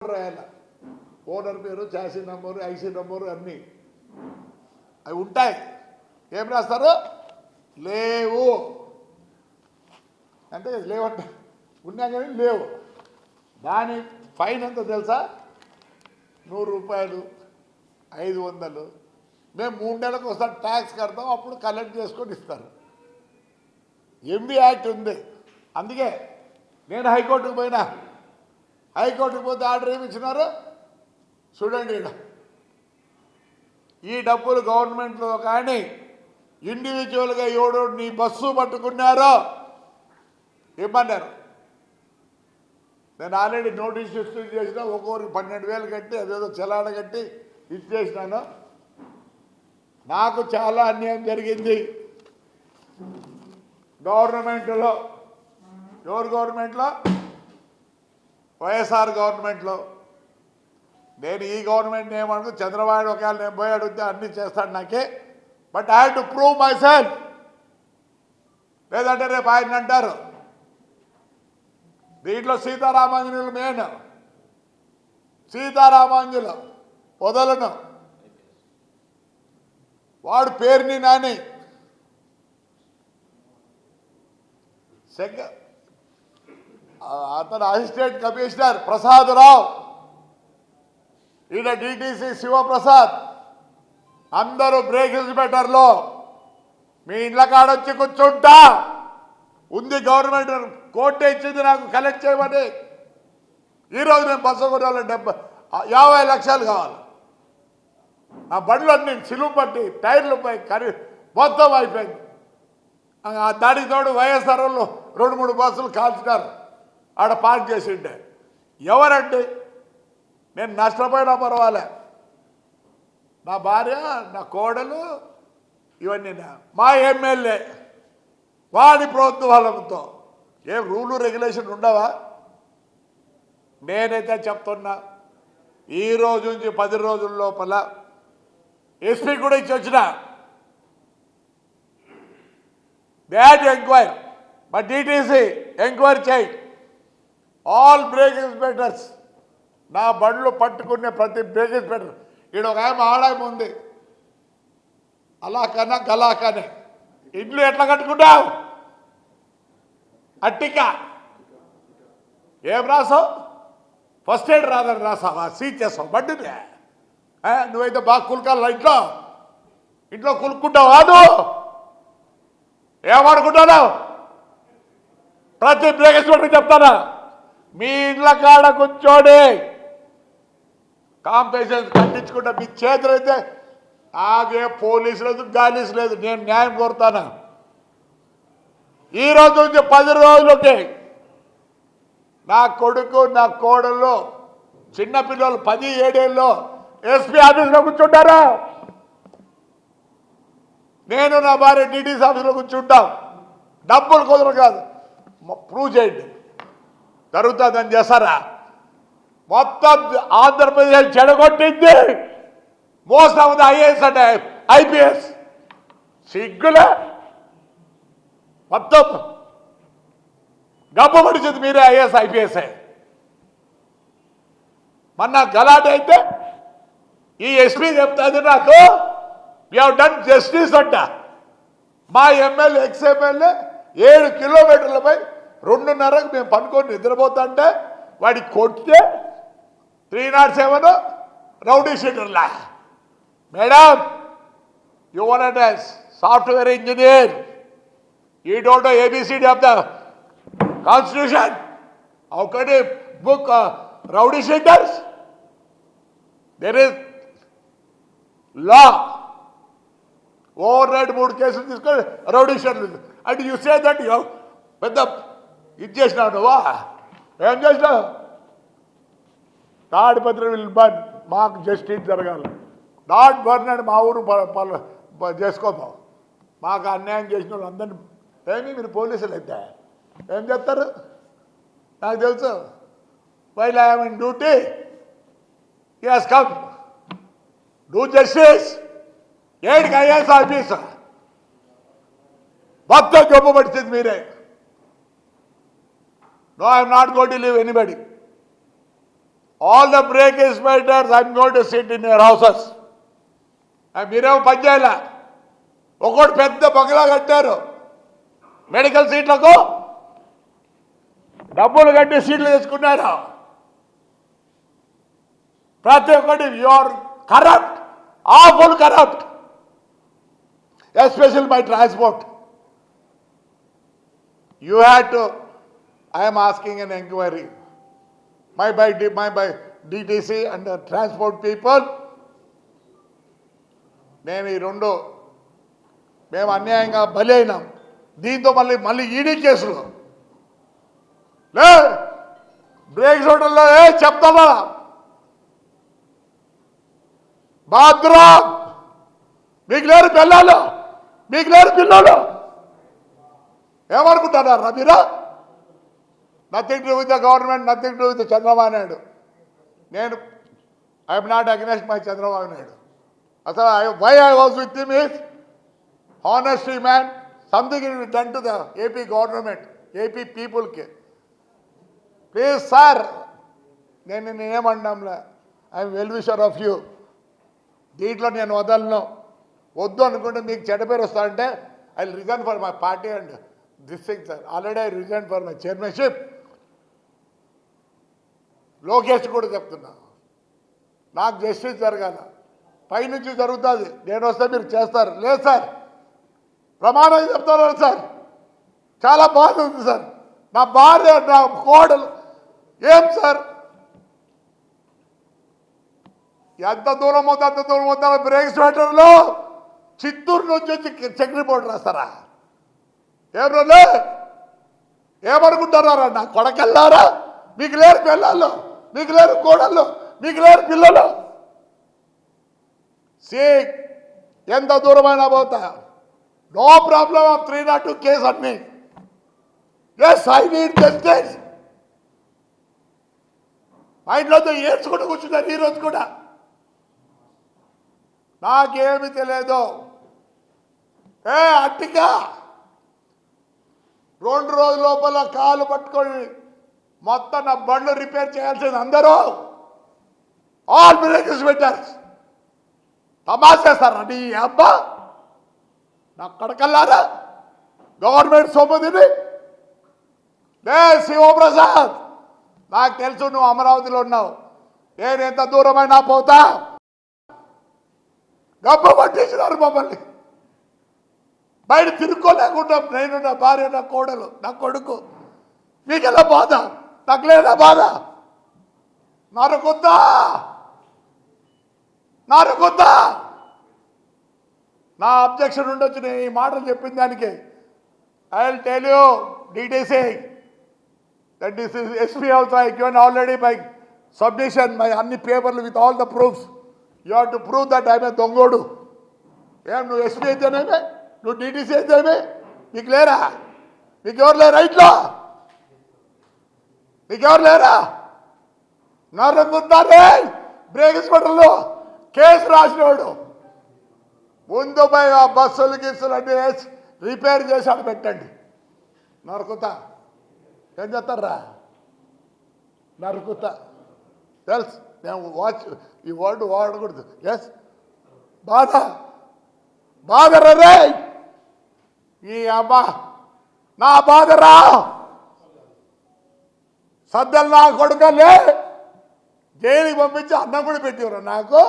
రాయాల owner పేరు, chassis number, IC number అన్నీ అవి ఉంటాయి. ఏం రాస్తారు? లేవు అంటే లేవంట, ఉన్నా కానీ లేవు. దాని ఫైన్ ఎంత తెలుసా? 100 రూపాయలు, 500. మేము 3 నెలలకు ఒకసారి ట్యాక్స్ కడతాం, అప్పుడు కలెక్ట్ చేసుకొని ఇస్తారు. ఎంబీ యాక్ట్ ఉంది. అందుకే నేను హైకోర్టుకు పోయినా. హైకోర్టుకు పోతే ఆర్డర్ ఏమి ఇచ్చినారు చూడండి. ఈ డబ్బులు గవర్నమెంట్లో కానీ ఇండివిజువల్గా ఎవడో నీ బస్సు పట్టుకున్నారో ఇమ్మన్నారు. నేను ఆల్రెడీ నోటీస్ ఇష్యూ చేసిన, ఒక్కొక్కరికి 12,000 కట్టి అదేదో చలాన కట్టి ఇచ్చేసినాను. నాకు చాలా అన్యాయం జరిగింది గవర్నమెంట్లో. ఎవరు గవర్నమెంట్లో? వైఎస్ఆర్ గవర్నమెంట్లో. నేను ఈ గవర్నమెంట్ ఏమనుకో, చంద్రబాబు ఒకవేళ నేను పోయి అడిగితే అన్నీ చేస్తాడు నాకే. But I have to prove my self. లేదంటే రేపు ఆయన అంటారు. దీంట్లో సీతారామాంజనులు మెయిన్. సీతారామాంజులు వదలను. వాడు పేరుని నాని అతను అసిస్టెంట్ కమిషనర్ ప్రసాదరావు, ఈయన డిటిసి శివప్రసాద్, అందరూ బ్రేక్ ఇన్స్పెక్టర్లో మీ ఇండ్ల కాడొచ్చి కూర్చుంటా ఉంది. గవర్నమెంట్ కోర్టు ఇచ్చింది నాకు కలెక్ట్ చేయమని. ఈరోజు నేను బస్సు కొనాలి, 50 లక్షలు కావాలి. ఆ బండ్లన్నీ సిలువు పట్టి టైర్లు పోయి మొత్తం అయిపోయింది. దానికి తోడు వైఎస్ఆర్ వాళ్ళు 2-3 బస్సులు కాల్చినారు ఆడ పార్క్ చేసి ఉంటే. ఎవరండి? నేను నష్టపోయినా పర్వాలే, నా భార్య, నా కోడలు, ఇవన్నీ మా ఎమ్మెల్యే వాడి ప్రోత్సాహంతో. ఏం రూలు రెగ్యులేషన్ ఉండవా? నేనైతే చెప్తున్నా, ఈ రోజు నుంచి 10 రోజుల లోపల ఎస్పీ కూడా ఇచ్చి వచ్చిన బ్యాడ్ ఎంక్వైరీ, మా డిటిసి ఎంక్వైరీ చేయి. ఆల్ బ్రేక్ ఇన్స్పెక్టర్స్, నా బండ్లు పట్టుకునే ప్రతి బ్రేక్ ఇన్స్పెక్టర్. ఈడ ఒక ఆడాయం ఉంది, అలా కన్నా గలా కానీ. ఇండ్లు ఎట్లా కట్టుకున్నావు? అట్టిక ఏం రాసావు? ఫస్ట్ ఎయిడ్ రాదని రాసావా? సీజ్ చేస్తావు బండిని. నువ్వైతే బాగా కులకాల ఇంట్లో కులుక్కుంటావా? నువ్వు ఏమనుకుంటున్నావు? ప్రతి బ్రేక్ ఇన్స్పెక్టర్ చెప్తానా, మీ ఇండ్ల కాడ కూర్చోడి కాంపిటీషన్ కట్టించుకుంటా. మీ చేతులు అయితే ఆగే పోలీసు లేదు, గాలీసు లేదు. నేను న్యాయం కోరుతాను. ఈ రోజు నుంచి 10 రోజులకి నా కొడుకు, నా కోడళ్ళు, చిన్నపిల్లలు 10-7 ఏళ్ళు ఎస్పీ ఆఫీస్లో కూర్చుంటారా? నేను నా భార్య డిటిసి ఆఫీస్లో కూర్చుంటాం. డబ్బులు కుదరదు కాదు, ప్రూవ్ చేయండి. జరుగుతుందని చేస్తారా? మొత్తం ఆంధ్రప్రదేశ్ చెడగొట్టింది మోస్ట్ ఆఫ్ ది ఐఏఎస్ అంటే ఐపీఎస్. సిగ్గులే, మొత్తం గబ్బు పడిచింది మీరే ఐఏఎస్ ఐపీఎస్. మొన్న గలాట అయితే ఈ ఎస్పీ చెప్తాది నాకు, వీ హ్యావ్ డన్ జస్టిస్ అంట. మా ఎమ్మెల్యే, ఎక్స్ ఎమ్మెల్యే 7 కిలోమీటర్లపై 2:30కు మేము పనుకొని నిద్రపోతుంటే వాడికి కొట్టితే 307 రౌడీ షీటర్లా. Madam, you want a software engineer, you don't know ABCD of the constitution. How can you book rowdy sheeters? There is law. Overnight 3 కేసులు తీసుకొని రౌడీ షీటర్లు అంటే యూ సే దట్ యూ పెద్ద ఇది చేసినావు. నువ్వా ఏం చేసినావు? తాడిపత్రి విల్ బర్న్, మాకు జస్టిస్ జరగాలి. నాట్ బర్న్ అని మా ఊరు చేసుకోతాం. మాకు అన్యాయం చేసిన వాళ్ళు అందరినీ ఏమి మీరు పోలీసులు అయితే ఏం చెప్తారు? నాకు తెలుసు. While I am in duty, yes come do justice. ఏడికి ఐఏఎస్ ఆఫీసర్ మొత్తం జబ్బు పడిచింది మీరే. No, I am not going to leave anybody. All the breakage matters I'm going to sit in your houses. మీరేమో పని చేయాల. ఒకటి పెద్ద బంగ్లా కట్టారు, మెడికల్ సీట్లకు డబ్బులు కట్టి సీట్లు తీసుకున్నారు. ప్రతి ఒక్కటి your corrupt, awful corrupt, especial my transport. You had to, I'm asking an enquiry my by DTC and transport people. నేను ఈ రెండు మేము అన్యాయంగా బలి అయినాం. దీంతో మళ్ళీ ఈడీ కేసులు లే బ్రేక్ హోటల్లో చెప్తానా బాత్రూమ్ మీకు లేరు పిల్లలు, మీకు లేరు పిల్లలు ఏమనుకుంటున్నారా మీరు? Nothing to with the government, nothing to with Chandrababu Naidu. నేను I'm not against my Chandrababu Naidu. అసలు why I was with him is honesty man, something it done to the AP government, AP పీపుల్కి. ప్లీజ్ సార్, నేనేమన్నాంలే, I'm well wisher of you. దీంట్లో నేను వదలను. వద్దు అనుకుంటే మీకు చెడ్డ పేరు వస్తానంటే I will resign for my party and this thing sir. Already I resign for my chairmanship. Lokesh కూడా చెప్తున్నా, నాకు జస్టిస్ జరగాల, పైనుంచి జరుగుతుంది, నేను వస్తే మీరు చేస్తారు. లేదు సార్, ప్రమాణం చెప్తాను సార్, చాలా బాధ ఉంది సార్, నా భార్య నా కోడలు. ఏం సార్, ఎంత దూరం అవుతా అంత దూరం అవుతా బ్రేక్ స్వెటర్లో చిత్తూరు నుంచి వచ్చి చెక్ రిపోర్ట్ రాస్తారా? ఏం రోజులే ఏమనుకుంటున్నారా? నా కొడకెళ్ళారా? మీకు లేరు పిల్లలు, మీకు లేరు కోడళ్ళు, మీకు లేరు పిల్లలు. ఎంత దూరమైనా పోతా, నో ప్రాబ్లం ఆఫ్ 302 కేసు అన్ని. Yes, I need justice. మా ఇంట్లో ఏడ్చుకుంటూ కూర్చున్నారు ఈరోజు కూడా. నాకేమి తెలియదు. అట్టిగా 2 రోజుల లోపల కాలు పట్టుకొని మొత్తం నా బండ్లు రిపేర్ చేయాల్సింది అందరూ. ఆల్ బ్రేకర్స్ పెట్టారు. తమాషేస్తారా నీ అబ్బా? నా కడకల్లారా గవర్నమెంట్ సొమ్ముదిని. లే శివప్రసాద్, నాకు తెలుసు నువ్వు అమరావతిలో ఉన్నావు, నేను ఎంత దూరమైనా పోతా. గబ్బ పట్టేసినారు మమ్మల్ని, బయట తిరుక్కోలేకుండా నేను, నా భార్య, నా కోడలు, నా కొడుకు. మీకెలా బాధ? నాకు లేదా బాధ? నరుకుద్దా, నరుకుద్దా. నా అబ్జెక్షన్ ఉండొచ్చు నేను ఈ మాటలు చెప్పిన దానికి. I will tell you details that this is SP also I given already by submission my అన్ని పేపర్లు with all the proofs. You have to prove that I am a దొంగోడు. ఏం నువ్వు SP అయితేనేమే, నువ్వు DTC అయితేనే, మీకు లేరా? మీకు ఎవరు లేరా ఇట్లా? మీకు ఎవరు లేరా? నరుకుతారే బ్రేక్ హాస్పిటల్లో కేసు రాసినవాడు. ముందు పోయి ఆ బస్సులు గిస్సులు అన్నీ వేసి రిపేర్ చేసి పెట్టండి. నరుకుతా ఏం చేస్తారా? నరుకుతా తెలుసు. నేను ఈ వర్డ్ వాడకూడదు. ఎస్, బాధ బాధరా ఈ అబ్బా, నా బాధరా. సద్దలు నా కొడుకలే జైలుకి పంపించి అన్నం కూడా పెట్టివరా నాకు.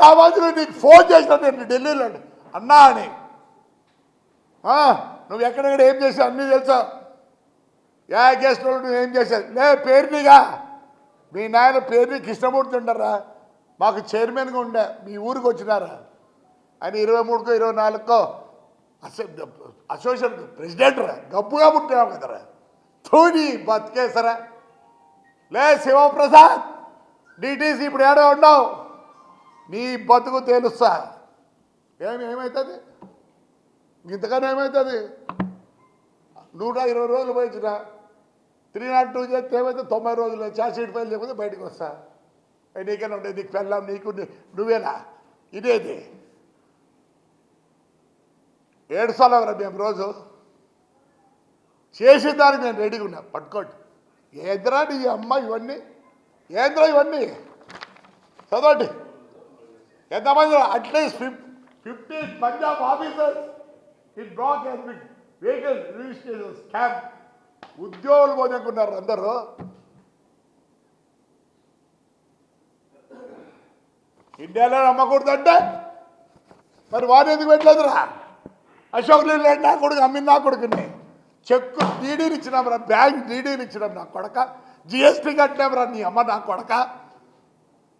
నా మధ్యలో నీకు ఫోన్ చేసిన నేను ఢిల్లీలో అన్నా అని. నువ్వు ఎక్కడెక్కడ ఏం చేసావు అన్నీ తెలుసా? గెస్ట్ నువ్వు ఏం చేశావు? లే పేరునిగా మీ నాయన పేరుని కృష్ణమూర్తి ఉండరా, మాకు చైర్మన్గా ఉండే, మీ ఊరికి వచ్చినారా ఆయన 23కో 24కో అసోసియేషన్ ప్రెసిడెంట్ రా, గబ్బుగా పుట్టావు కదరా. తోని బతికేసరా. లే శివప్రసాద్, DTC ఇప్పుడు ఏడో ఉన్నావు, నీ బతుకు తెలుస్తా. ఏమవుతుంది ఇంతకన్నా? ఏమవుతుంది? 120 రోజులు పోయించిన 302 చేస్తే ఏమైతే 90 రోజులు ఛార్జ్ షీట్ ఫైల్ లేకపోతే బయటకు వస్తా. నీకైనా ఉండే, నీకు పెళ్ళాం, నీకు నువ్వేనా? ఇదేది ఏడుస్తారా? మేము రోజు చేసేదానికి నేను రెడీగా ఉన్నా. పట్టుకోండి ఎదురా నీ అమ్మ ఇవన్నీ ఏంద్రా ఇవన్నీ చదవండి ఎంతమంది at least 15 Punjab officers in black has been vehicle registration scam. ఉద్యోగులు పోజుకున్నారు అందరూ. ఇండియాలో నమ్మకూడదంటే మరి వారు ఎందుకు పెట్టలేదురా? అశోక్ లేలాండ్ నా కొడుకు అమ్మిన నా కొడుకుని చెక్కు డీడీని ఇచ్చినాం రా, బ్యాంక్ డీడీని ఇచ్చినాం నా కొడక, జిఎస్టీ కట్టినాం రా నీ అమ్మ నా కొడక.